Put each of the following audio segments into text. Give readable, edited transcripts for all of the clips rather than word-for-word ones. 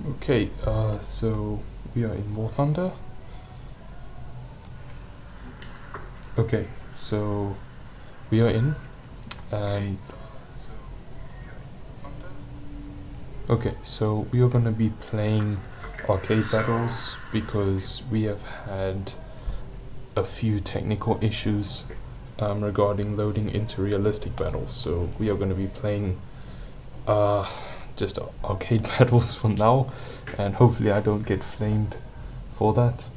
Okay, so we are in War Thunder. Okay, so we are in, and okay, so we are gonna be playing arcade battles because we have had a few technical issues regarding loading into realistic battles. So we are gonna be playing just arcade battles for now, and hopefully I don't get flamed for that.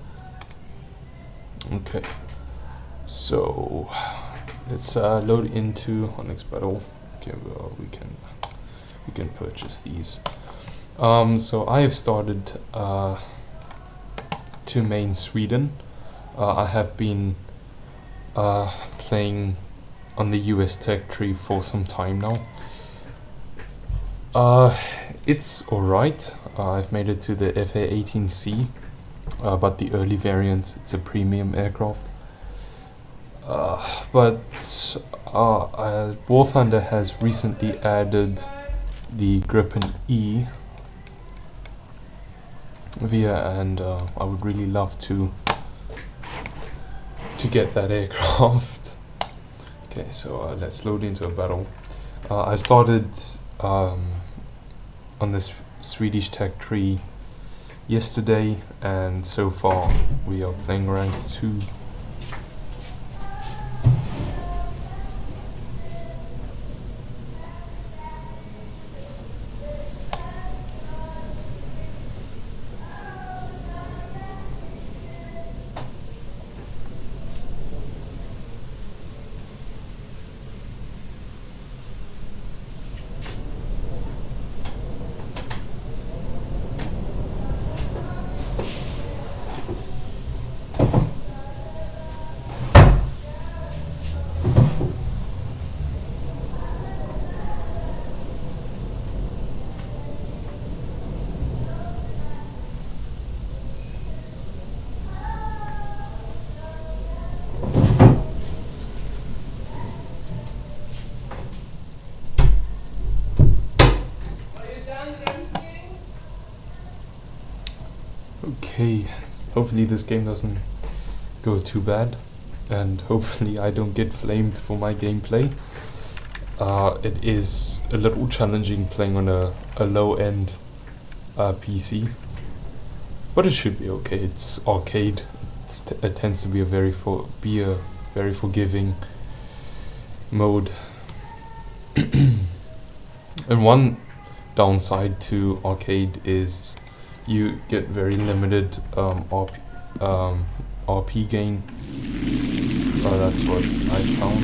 Okay, so let's load into our next battle. Okay, well, we can purchase these. So I have started to main Sweden. I have been playing on the US tech tree for some time now. It's alright. I've made it to the FA-18C, but the early variant, it's a premium aircraft. But War Thunder has recently added the Gripen E and I would really love to get that aircraft. Okay, so let's load into a battle. I started on this Swedish tech tree yesterday, and so far we are playing rank 2. Okay, hopefully this game doesn't go too bad, and hopefully I don't get flamed for my gameplay. It is a little challenging playing on a low-end PC, but it should be okay. It's arcade. It tends to be a very forgiving mode. And one downside to arcade is you get very limited RP gain. That's what I found.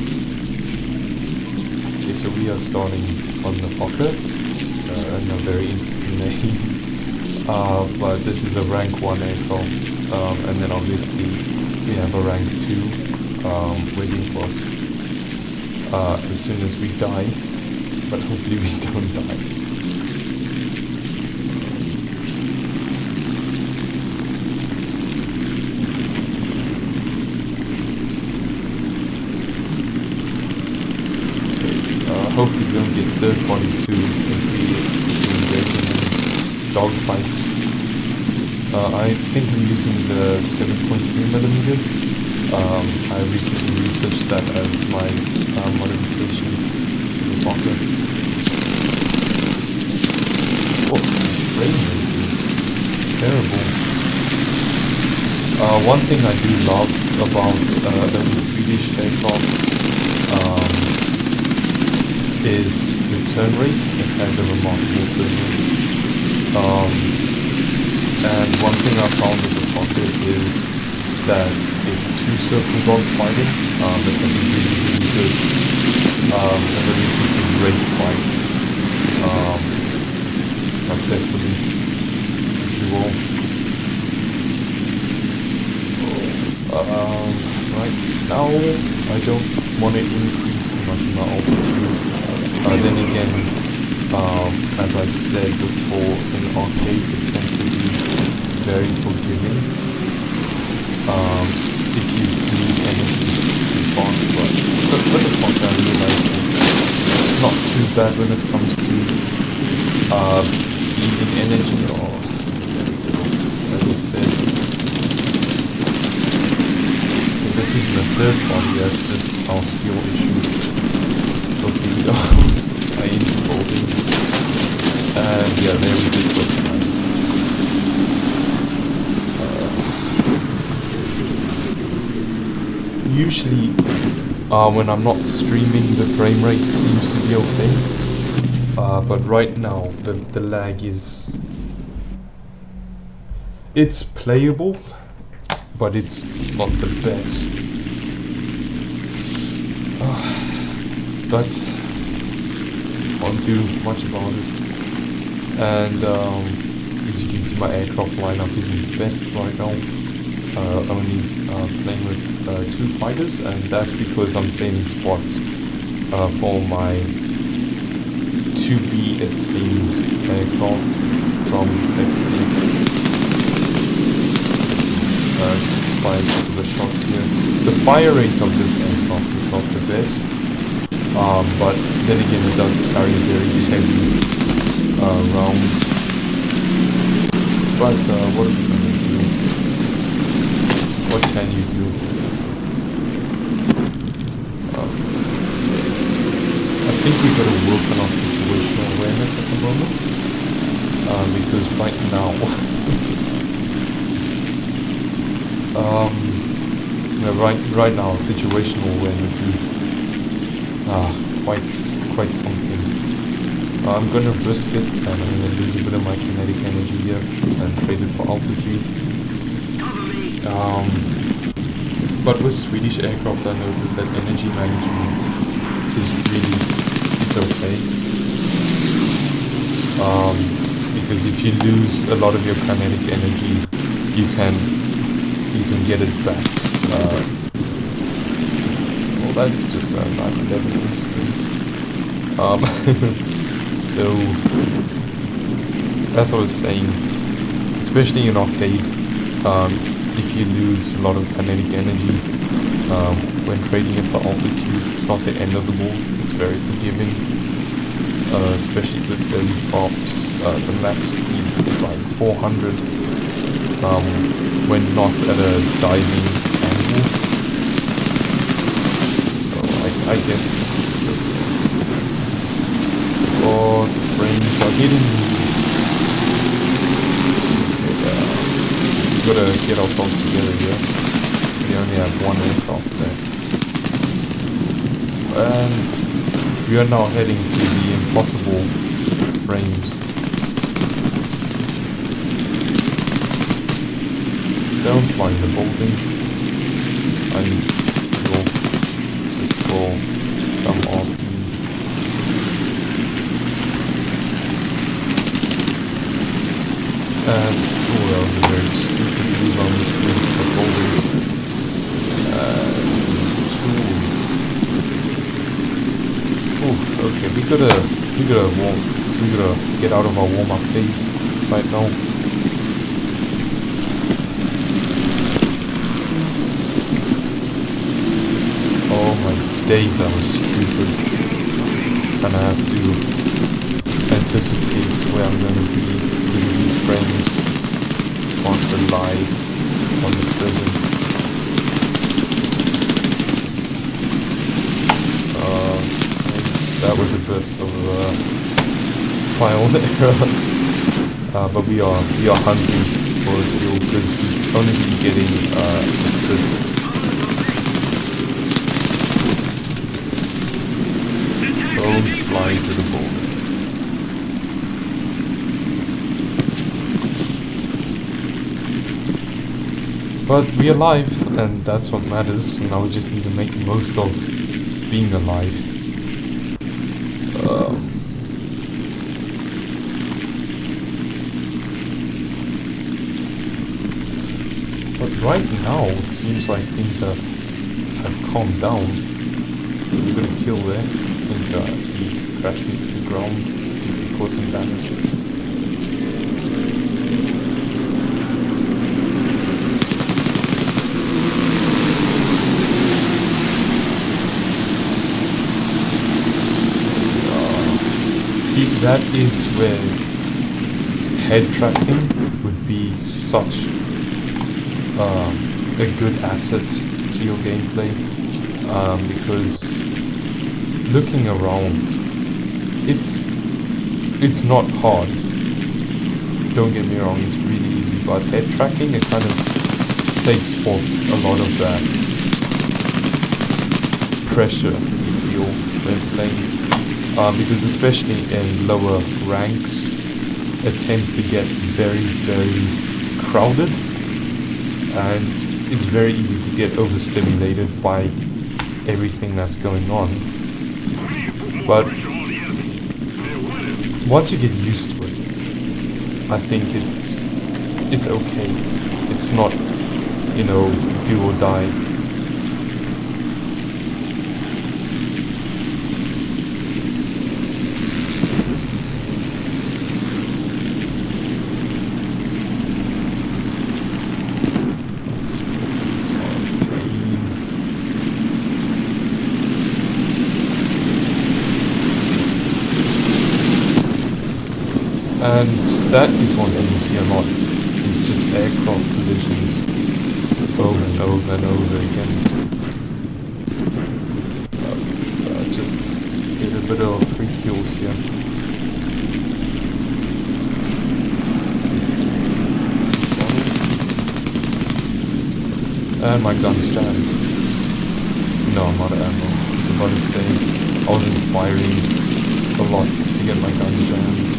Okay, so we are starting on the Fokker, and a very interesting name. But this is a rank 1 aircraft, and then obviously we have a rank 2 waiting for us as soon as we die, but hopefully we don't die. Hopefully we don't get third party too if we engage in dogfights. I think I'm using the 7.3mm. I recently researched that as my modification to the Fokker. Oh, this frame rate is terrible. One thing I do love about early Swedish aircraft is the turn rate. It has a remarkable turn rate. And one thing I found with the Fokker is that it's two-circle dogfighting. It has a really good ability to break fights successfully, if you will. Right now, I don't want to increase too much in my altitude. Then again, as I said before, in arcade it tends to be very forgiving. If you need energy too fast, but the fuck I realized not too bad when it comes to using energy or, as I said. So this isn't a third party, that's just our skill issue. Okay, we don't fly into buildings. And yeah, there we just got sniped. Usually, when I'm not streaming, the frame rate seems to be okay. But right now, the lag is... It's playable, but it's not the best. But can't do much about it. And as you can see, my aircraft lineup isn't the best right now. Only playing with 2 fighters, and that's because I'm saving spots for my to-be attained aircraft from factory. So fire a couple of shots here. The fire rate of this aircraft is not the best, but then again it does carry very heavy rounds. But what are we going to do? What can you do? Okay. I think we gotta work on our situational awareness at the moment. Because right now... right now situational awareness is quite something. I'm gonna risk it and I'm gonna lose a bit of my kinetic energy here and trade it for altitude. But with Swedish aircraft I noticed that energy management is really, it's okay. Because if you lose a lot of your kinetic energy, you can get it back. Well, that's just a 9/11 incident. So, as I was saying, especially in arcade, if you lose a lot of kinetic energy when trading it for altitude, it's not the end of the world. It's very forgiving, especially with early props. The max speed is like 400 when not at a diving angle. So I guess it's okay. Oh, the frames are hitting me. Gotta get ourselves together here. We only have 1 aircraft left. And we are now heading to the impossible frames. Don't mind the building. I need fuel just for some RP. And oh, that was a very stupid move on this front of the building. Oh, okay, we gotta get out of our warm-up phase right now. Oh my days, that was stupid. Kinda have to anticipate where I'm gonna be using these frames. Can't rely on the present. That was a bit of a trial and error. But we are hungry for a kill because we've only been getting assists. Don't fly to the ball. But we're alive, and that's what matters. Now we just need to make the most of being alive. But right now, it seems like things have calmed down. We got a kill there. I think he crashed into the ground and caused some damage. See, that is where head tracking would be such a good asset to your gameplay, because looking around, it's not hard. Don't get me wrong, it's really easy, but head tracking, it kind of takes off a lot of that pressure you feel when playing, because especially in lower ranks, it tends to get very, very crowded, and it's very easy to get overstimulated by everything that's going on. But once you get used to it, I think it's okay. It's not, you know, do or die. And that is one thing you see a lot. It's just aircraft collisions over and over and over again. Let's just get a bit of free kills here. And my gun's jammed. No, I'm out of ammo. I was about to say, I wasn't firing a lot to get my gun jammed.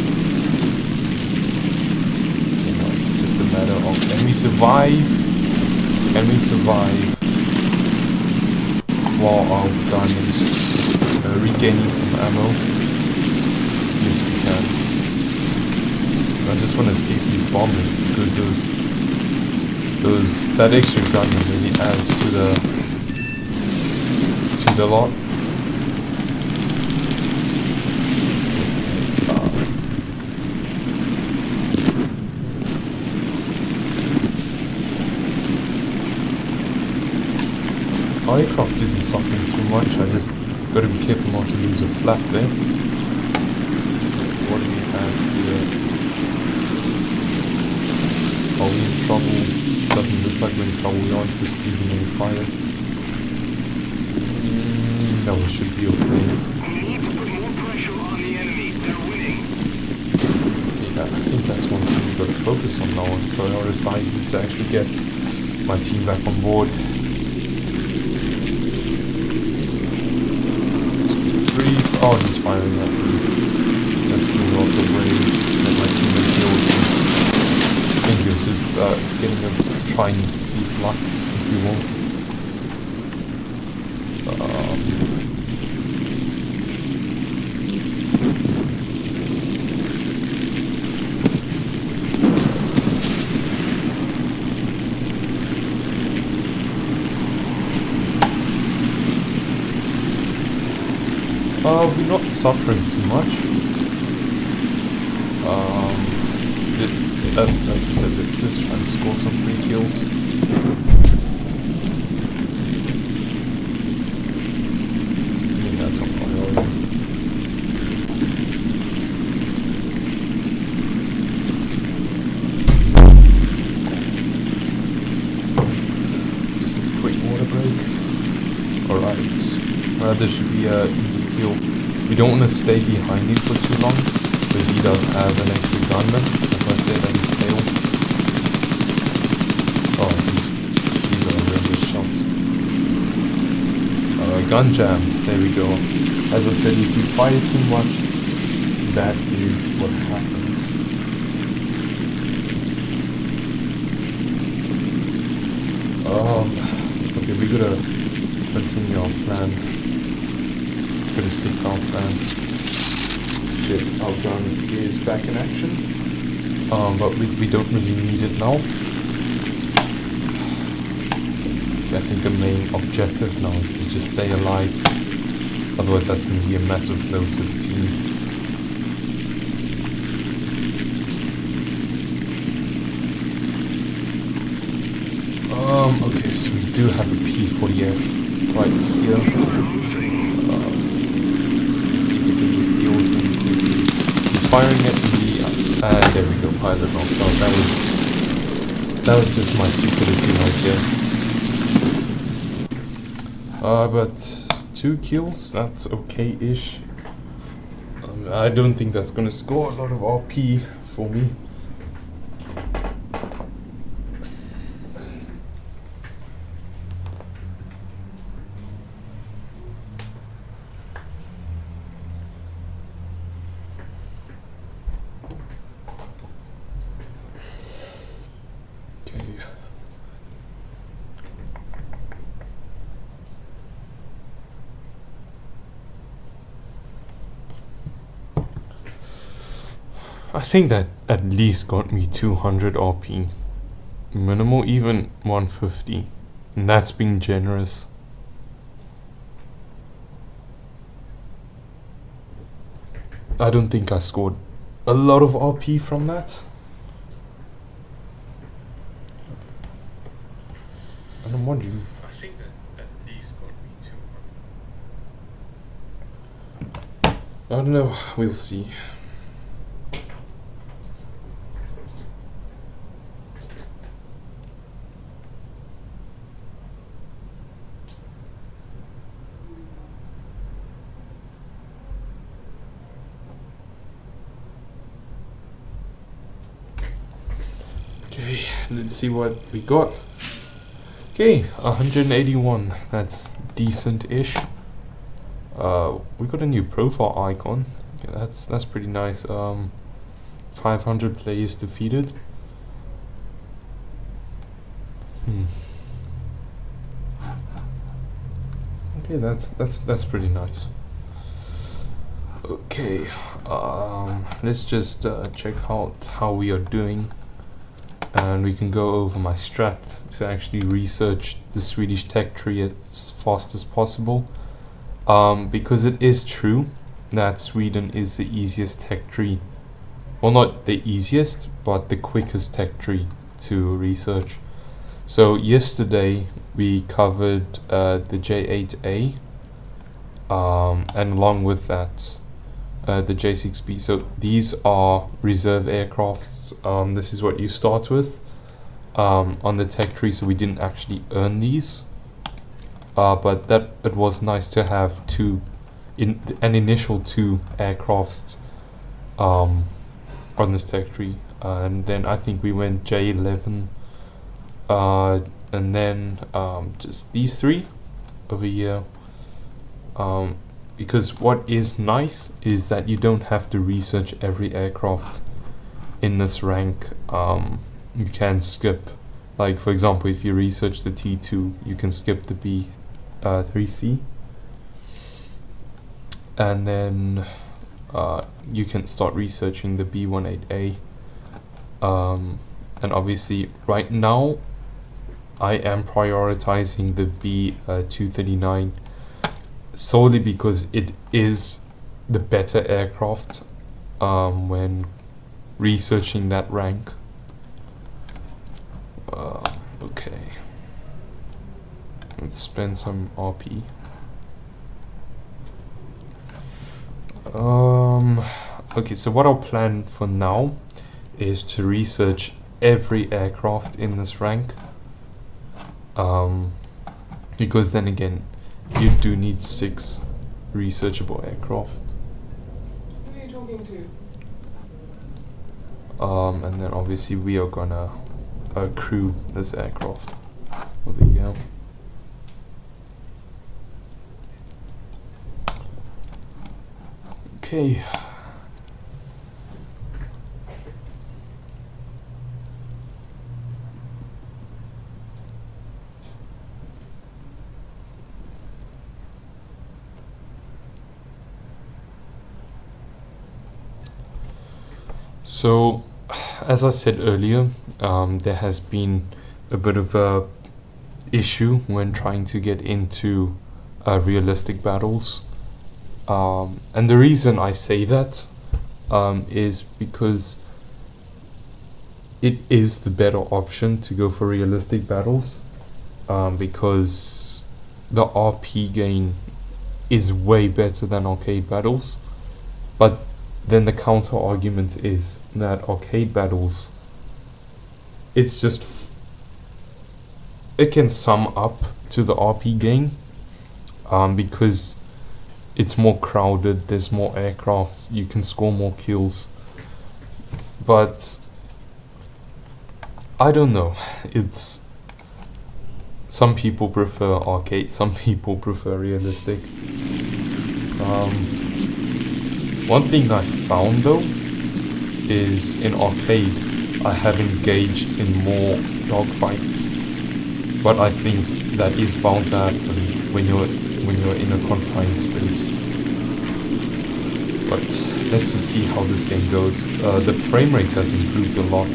Matter of, can we survive? Can we survive while our gun is regaining some ammo? Yes, we can. I just want to escape these bombers because that extra gun really adds to the lot. Our aircraft isn't suffering too much, I just gotta be careful not to lose a flap there. What do we have here? Are we in trouble? Doesn't look like we're in trouble, we aren't receiving any fire. No, we should be okay. Okay, I think that's one thing we've got to focus on now and prioritize is to actually get my team back on board. Oh, he's firing at me. Let's move out the way. Let my teammate deal with him. I think he was just trying his luck, if you will. We're not suffering too much. Like I said, let's try and score some free kills. I think that's our priority. Just a quick water break. Alright. This should be an easy kill. We don't want to stay behind him for too long, because he does have an extra gunman, as I said, at his tail. Oh, these are horrendous shots. Gun jammed, there we go. As I said, if you fire too much, that is what happens. Okay, we gotta continue our plan. Gotta stick to our plan. Okay, our gun is back in action. But we don't really need it now. I think the main objective now is to just stay alive. Otherwise that's going to be a massive blow to the team. Okay, so we do have a P40F right here. Let's see if we can just deal with him quickly. firing it in the... there we go, pilot knocked out. That was just my stupidity right there. But 2 kills, that's okay-ish. I don't think that's gonna score a lot of RP for me. I think that at least got me 200 RP. Minimal, even 150. And that's being generous. I don't think I scored a lot of RP from that. And I'm wondering... I think that at least got me 200. I don't know, we'll see. Okay, let's see what we got. Okay, 181. That's decent-ish. We got a new profile icon. Yeah, that's pretty nice. 500 players defeated. Okay, that's pretty nice. Okay, let's just check out how we are doing. And we can go over my strat to actually research the Swedish tech tree as fast as possible. Because it is true that Sweden is the easiest tech tree. Well, not the easiest, but the quickest tech tree to research. So yesterday we covered the J8A, and along with that the J6B. So these are reserve aircrafts. This is what you start with on the tech tree, so we didn't actually earn these, but it was nice to have an initial 2 aircrafts on this tech tree. And then I think we went J11, and then just these 3 over here. Because what is nice is that you don't have to research every aircraft in this rank. You can skip, like for example, if you research the T2, you can skip the B3C, and then you can start researching the B18A. And obviously, right now, I am prioritizing the B239. Solely because it is the better aircraft when researching that rank. Okay, let's spend some RP. Okay, so what I'll plan for now is to research every aircraft in this rank. Because then again, you do need 6 researchable aircraft. Who are you talking to? And then obviously we are gonna crew this aircraft over here. Okay. So, as I said earlier, there has been a bit of a issue when trying to get into realistic battles. And the reason I say that is because it is the better option to go for realistic battles, because the RP gain is way better than arcade battles, but then the counter argument is that arcade battles, it's just it can sum up to the RP game, because it's more crowded, there's more aircrafts, you can score more kills. But I don't know, it's some people prefer arcade, some people prefer realistic. One thing I found though is in arcade I have engaged in more dogfights, but I think that is bound to happen when you're in a confined space. But let's just see how this game goes. The frame rate has improved a lot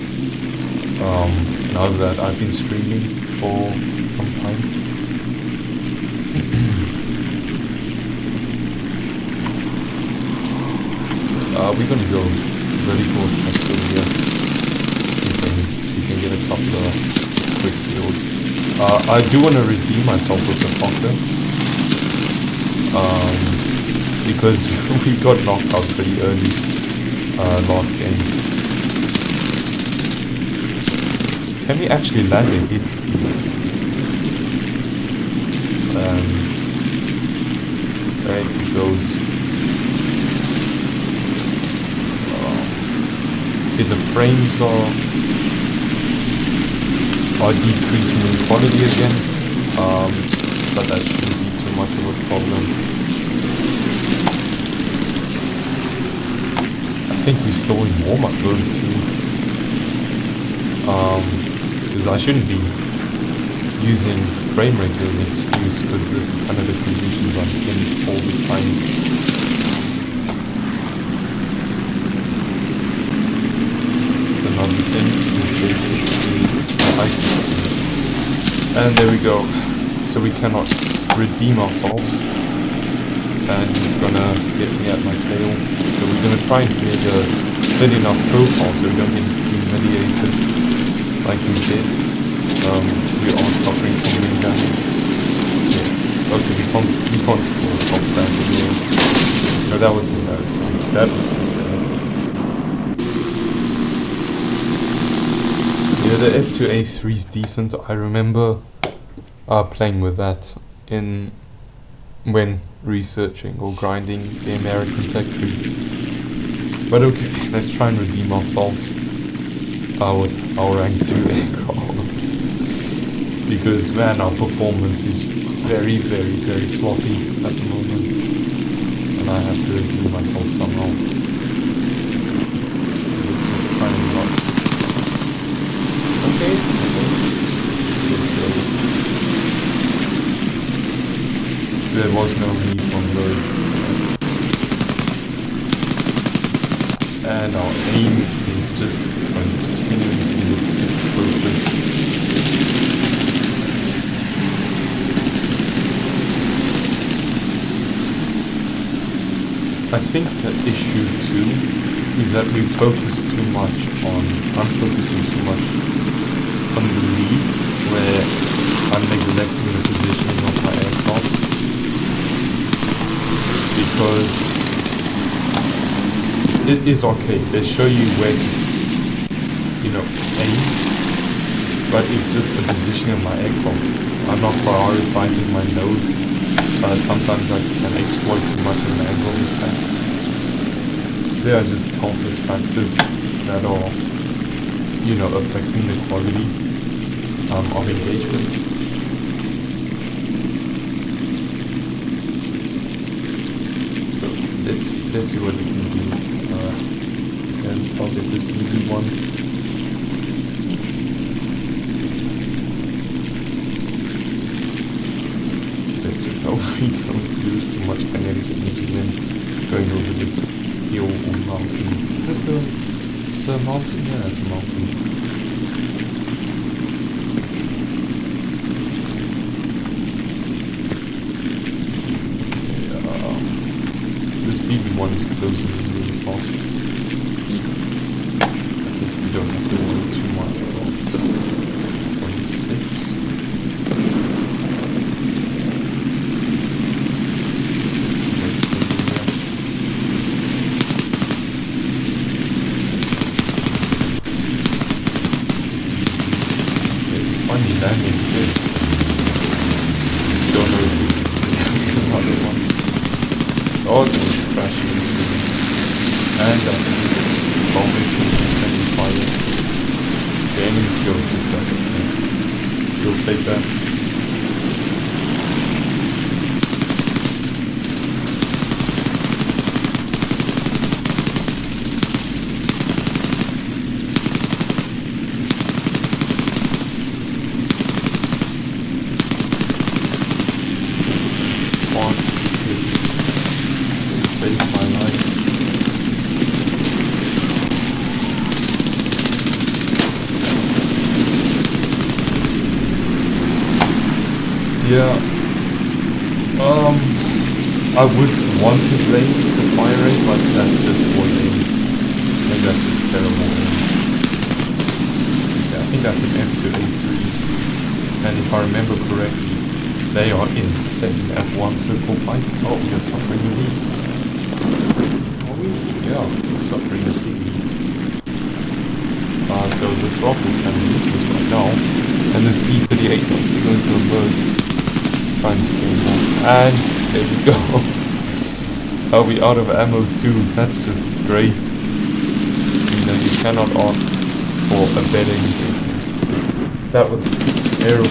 now that I've been streaming for some time. We're gonna go vertical attack over here. See if we can get a couple of quick kills. I do want to redeem myself with the Fokker. Because we got knocked out pretty early last game. Can we actually land a hit, please? And there it goes. Okay, the frames are decreasing in quality again, but that shouldn't be too much of a problem. I think we're still in warm-up mode too, because I shouldn't be using frame rate as an excuse, because this is kind of the conditions I'm in all the time. Another thing, J60 ice. And there we go. So we cannot redeem ourselves. And he's gonna get me at my tail. So we're gonna try and create a fit enough profile so we don't get humiliated like we did. We are suffering some wind damage. Yeah. Okay, we can't score soft damage here. No, that was embarrassing. That was just terrible. Yeah, the F2A3 is decent. I remember playing with that when researching or grinding the American Tech Tree. But okay, let's try and redeem ourselves with our rank 2 aircraft. Because man, our performance is very, very, very sloppy at the moment. And I have to redeem myself somehow. Let's just try and not. Okay. So there was no need for merge. And our aim is just continuing to be atrocious. I think the issue too is that we focus too much I'm focusing too much on the lead, where I'm neglecting the positioning of my aircraft, because it is okay, they show you where to, aim, but it's just the positioning of my aircraft. I'm not prioritizing my nose. Sometimes I can exploit too much of an angle of attack. There are just countless factors that are, affecting the quality of engagement. Let's see what we can do. Can target this BB1. Let's just hope we don't lose too much kinetic energy when going over this hill or mountain. Is this a mountain? Yeah, it's a mountain. This BB1 is closing really fast. I think we don't have to worry too much about 26. Let's see what we can do there. stand up. Bomb it and you fire. The enemy kills us, that's okay. You'll take that. It saved my life. Yeah. I would want to blame the fire rate, but that's just one thing. And that's just terrible. Yeah, I think that's an F2A3. And if I remember correctly, they are insane at one circle fights. Oh, we are suffering a leak. Are we? Yeah, we're suffering a big leak. So the throttle is kind of useless right now. And this B38 is going to emerge. Try and scale that. And there we go. Are we out of ammo too? That's just great. You know, you cannot ask for a better engagement. That was terrible.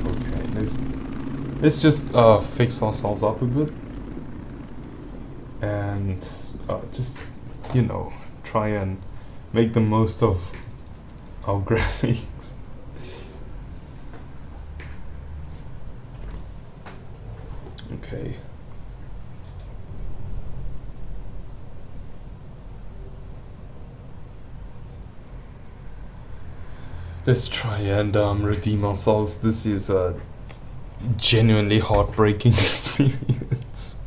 Okay, let's just fix ourselves up a bit. And just, you know, try and make the most of our graphics. Okay. Let's try and redeem ourselves. This is a genuinely heartbreaking experience.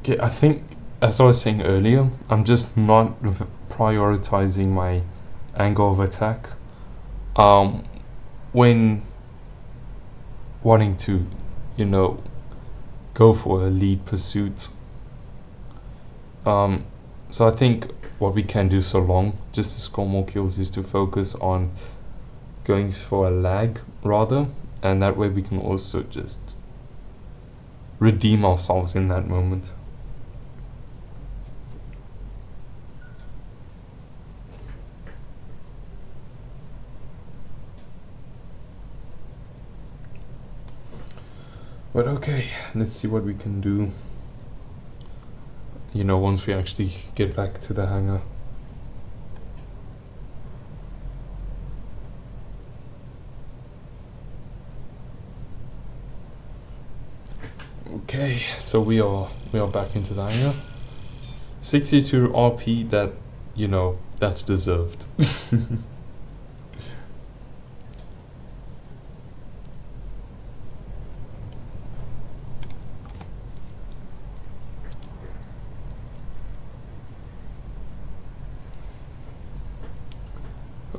Okay, I think, as I was saying earlier, I'm just not prioritizing my angle of attack. When wanting to, you know, go for a lead pursuit. So I think what we can do so long, just to score more kills, is to focus on going for a lag rather, and that way we can also just redeem ourselves in that moment. But okay, let's see what we can do, you know, once we actually get back to the hangar. Okay, so we are back into the hangar. 62 RP, that, you know, that's deserved.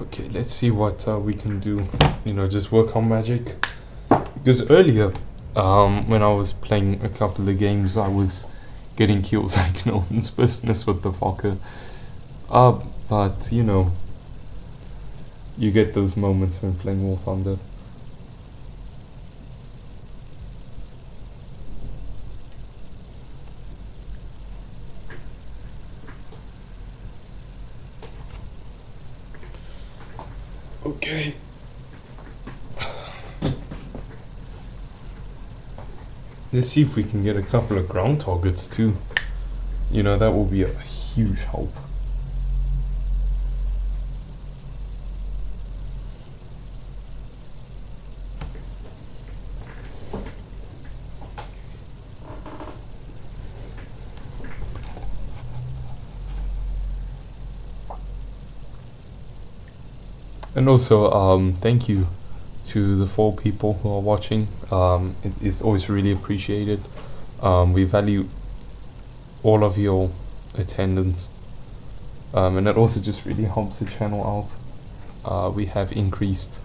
Okay, let's see what we can do, you know, just work on magic. Because earlier, when I was playing a couple of games, I was getting kills like no one's business with the Fokker. But, you know, you get those moments when playing War Thunder. Okay. Let's see if we can get a couple of ground targets too. You know, that will be a huge help. And also, thank you to the 4 people who are watching. It is always really appreciated. We value all of your attendance, and it also just really helps the channel out. We have increased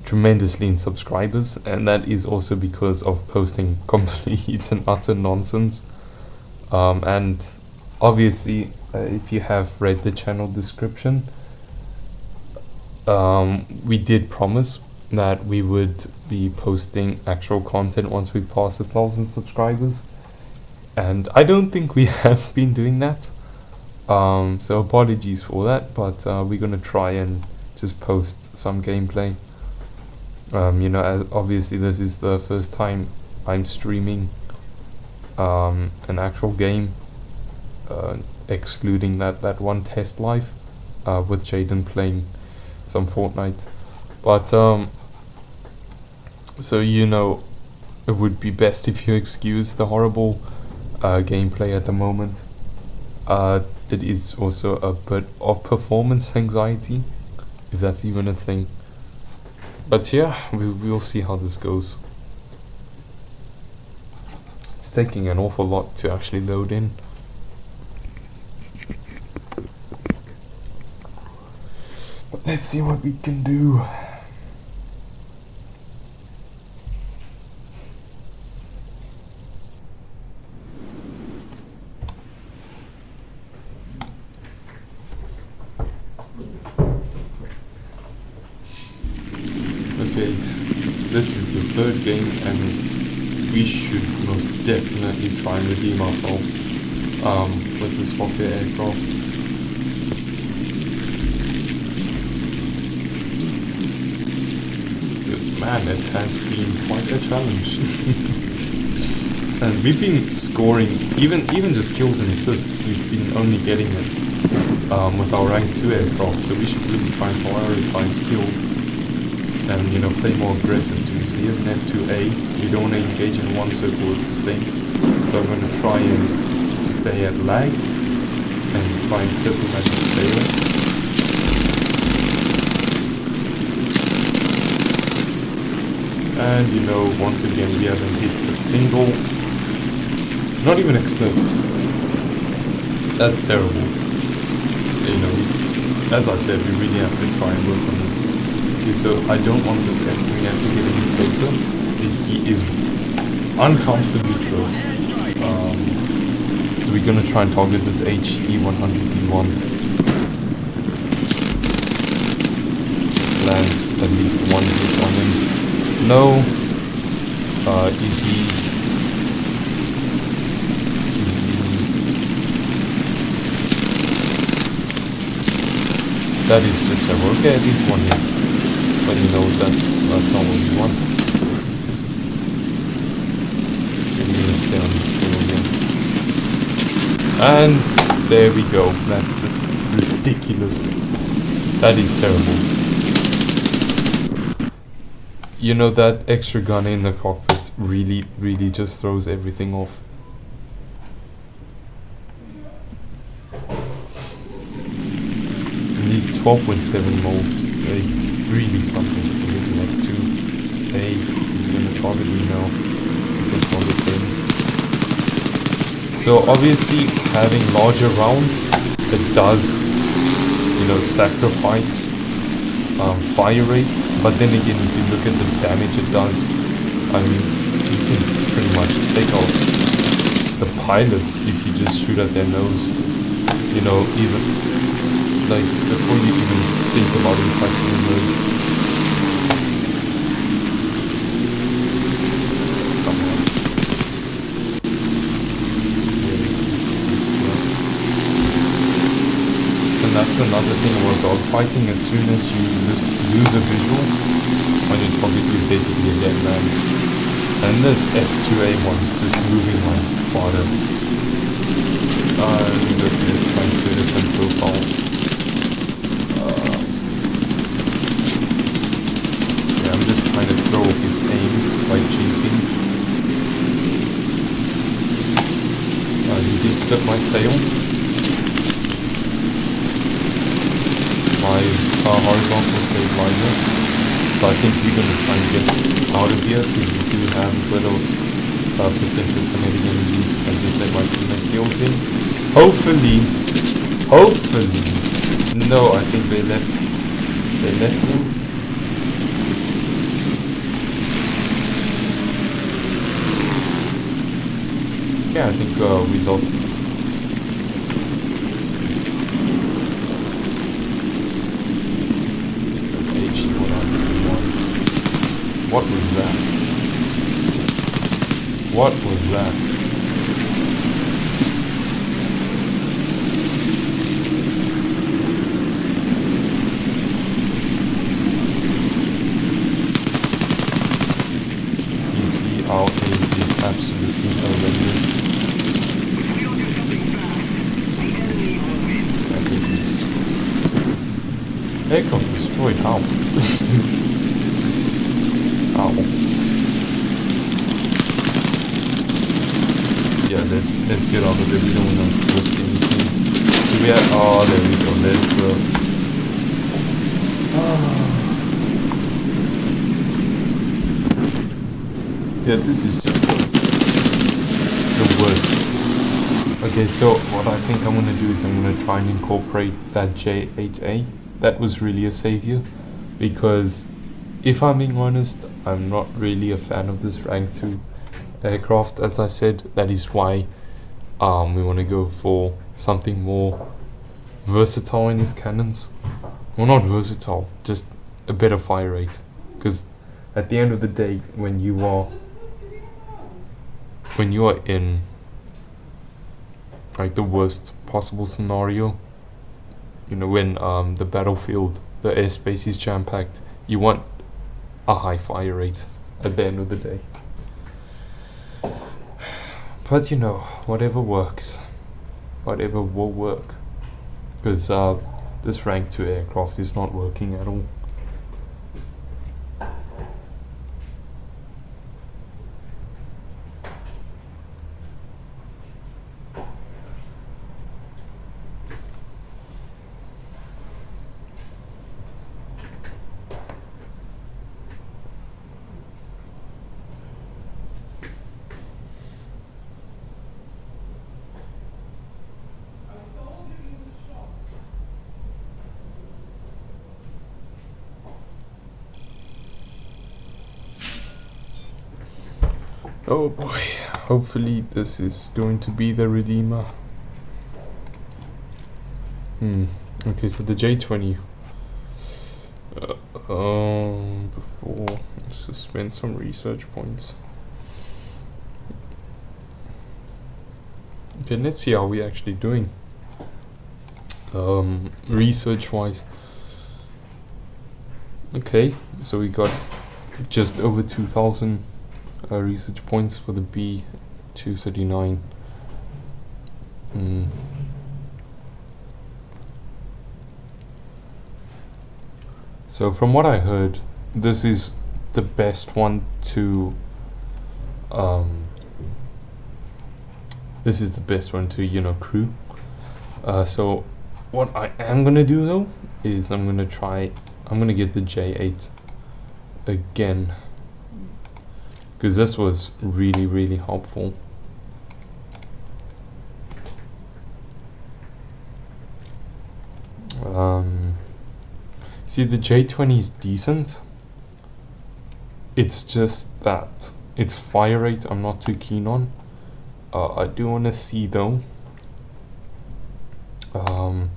tremendously in subscribers, and that is also because of posting complete and utter nonsense. And obviously, if you have read the channel description, we did promise that we would be posting actual content once we pass 1,000 subscribers, and I don't think we have been doing that. So apologies for that, but we're gonna try and just post some gameplay. As obviously this is the first time I'm streaming an actual game, excluding that one test live with Jaden playing some Fortnite. But so it would be best if you excuse the horrible gameplay at the moment. It is also a bit of performance anxiety, if that's even a thing. But yeah, we'll see how this goes. It's taking an awful lot to actually load in. But let's see what we can do. Okay, this is the 3rd game, and we should most definitely try and redeem ourselves with this Fokker aircraft. Because man, it has been quite a challenge. And we've been scoring, even just kills and assists, we've been only getting it with our rank 2 aircraft, so we should really try and prioritize kill. And play more aggressive too. So here's an F2A. We don't want to engage in one circle with this thing. So I'm going to try and stay at lag and try and clip him as a failure. And once again we haven't hit a single, not even a clip. That's terrible. As I said, we really have to try and work on this. Okay, so I don't want this F. We have to get any closer. He is uncomfortably close. So we're gonna try and target this HE100B1. Let's land at least one hit on him. No. Easy. That is just terrible. Okay, at least one hit. But that's not what we want. We're gonna stay on this tail again. And there we go. That's just ridiculous. That is terrible. That extra gun in the cockpit really, really just throws everything off. And these 12.7 moles, they really something. Here's an F2A. He's gonna target me now. We can target him. So obviously having larger rounds, it does, sacrifice fire rate. But then again, if you look at the damage it does, I mean, you can pretty much take out the pilots if you just shoot at their nose. Even like before you even think about enticing them mode. Come on. And that's another thing about dogfighting. As soon as you lose a visual on your target, you're basically a dead man. And this F2A1 is just moving my water. Look at this transmitted and profile. I'm just trying to throw off his aim by cheating. He did clip my tail. My horizontal stabilizer. So I think we're gonna try and get out of here because we do have a bit of potential kinetic energy and just let my teammates deal with him. Hopefully, no, I think they left him. Yeah, I think we lost. What was that? What was that? Our aim is absolutely horrendous. I think it's just aircraft destroyed. How? Ow. Yeah, let's get on with it. We don't want to risk anything. So we have, oh, there we go. There's the. Yeah, this is just the worst. Okay, so what I think I'm gonna do is I'm gonna try and incorporate that J8A. That was really a savior, because if I'm being honest, I'm not really a fan of this rank 2 aircraft. As I said, that is why we want to go for something more versatile in his cannons. Well, not versatile, just a better fire rate. Because at the end of the day, when you are in like the worst possible scenario, you know, when the battlefield, the airspace is jam-packed, you want a high fire rate at the end of the day. But you know, whatever works, whatever will work, because this rank 2 aircraft is not working at all. Oh boy, hopefully this is going to be the Redeemer. Okay, so the J20. Before, let's just spend some research points. Okay, let's see how we're actually doing. Research wise. Okay, so we got just over 2,000 research points for the B239. So from what I heard, this is the best one to you know, crew. So what I am gonna do though is I'm gonna get the J8 again, because this was really, really helpful. See, the J20 is decent. It's just that its fire rate I'm not too keen on. I do want to see though. I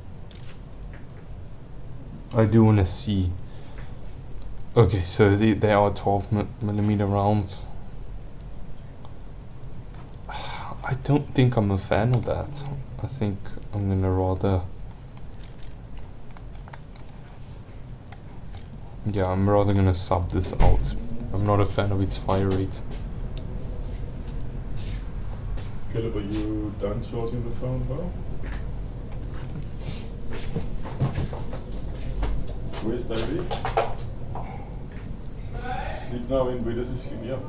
do want to see. Okay, so they are 12mm rounds. I don't think I'm a fan of that. I think I'm gonna rather. Yeah, I'm rather gonna sub this out. I'm not a fan of its fire rate. Caleb, are you done sorting the phone well? Where's David? Sleep now in bed as a sleep, yeah.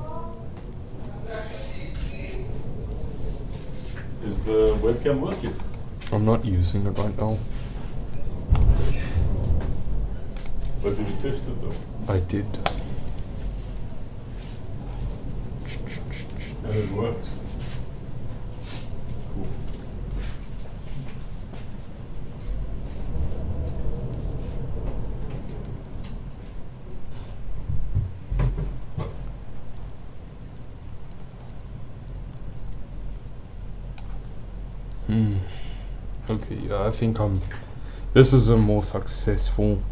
Is the webcam working? I'm not using it right now. But did you test it though? I did. And it worked. Cool. Okay, yeah, I think this is a more successful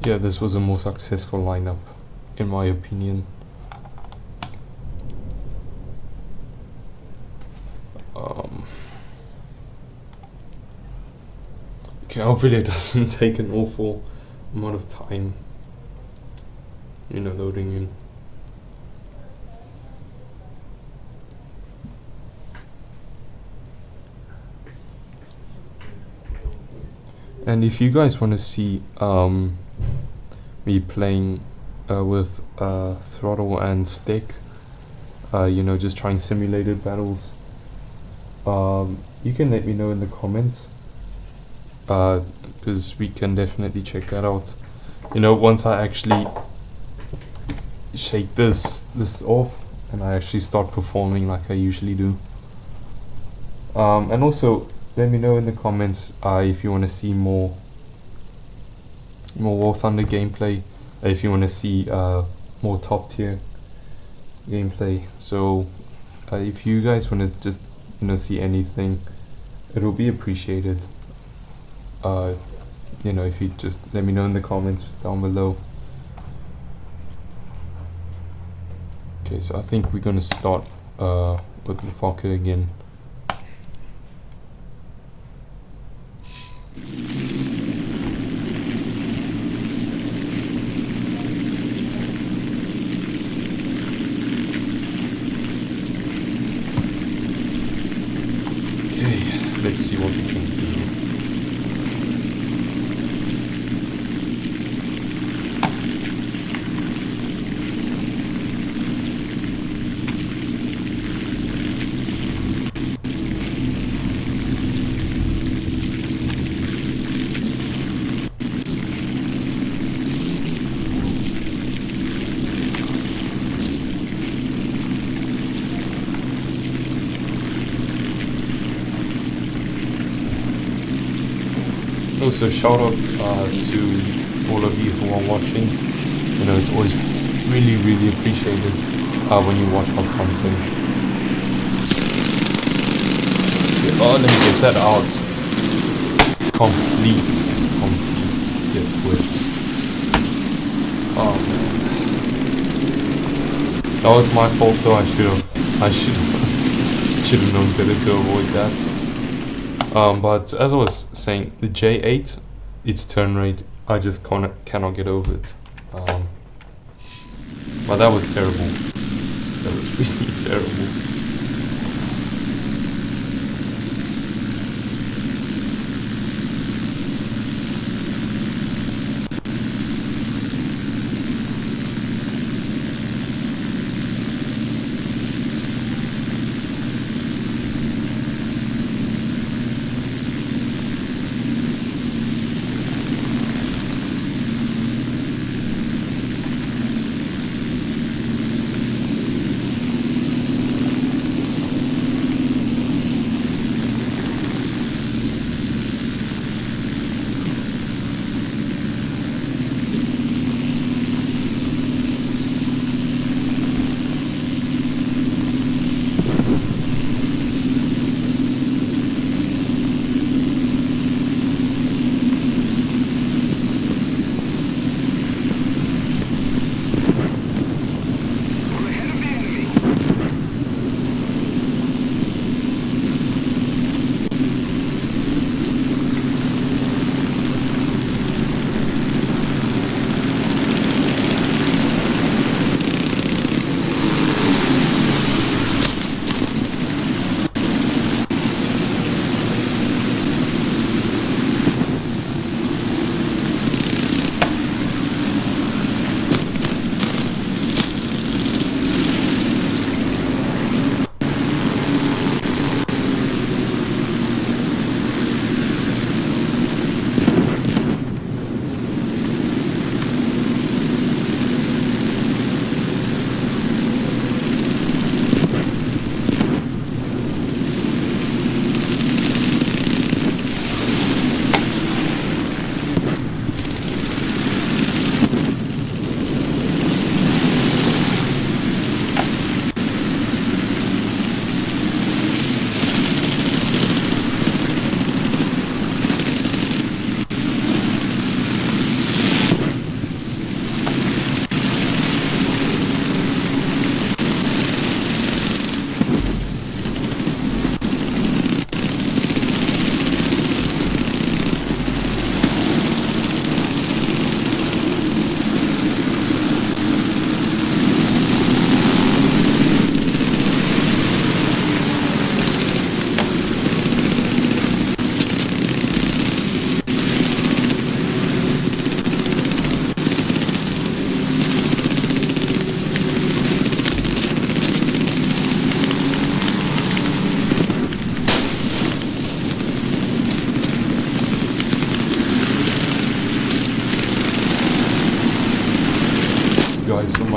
yeah, this was a more successful lineup in my opinion. Okay, hopefully it doesn't take an awful amount of time, loading in. And if you guys want to see me playing with throttle and stick, just trying simulated battles, you can let me know in the comments, because we can definitely check that out. Once I actually shake this off and I actually start performing like I usually do. And also, let me know in the comments if you want to see more War Thunder gameplay, if you want to see more top tier gameplay. So if you guys want to just see anything, it will be appreciated. If you just let me know in the comments down below. Okay, so I think we're gonna start with the Fokker again. Let's see what we can do. Also, shout out to all of you who are watching. It's always really, really appreciated when you watch our content. Okay, let me get that out. Complete dipwits. Oh man, that was my fault though. I should have known better to avoid that. But as I was saying, the J8, its turn rate, I just cannot get over it. But that was terrible. That was really terrible.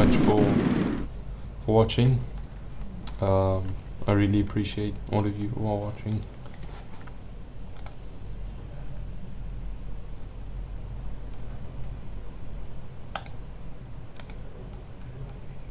much for watching. I really appreciate all of you who are watching.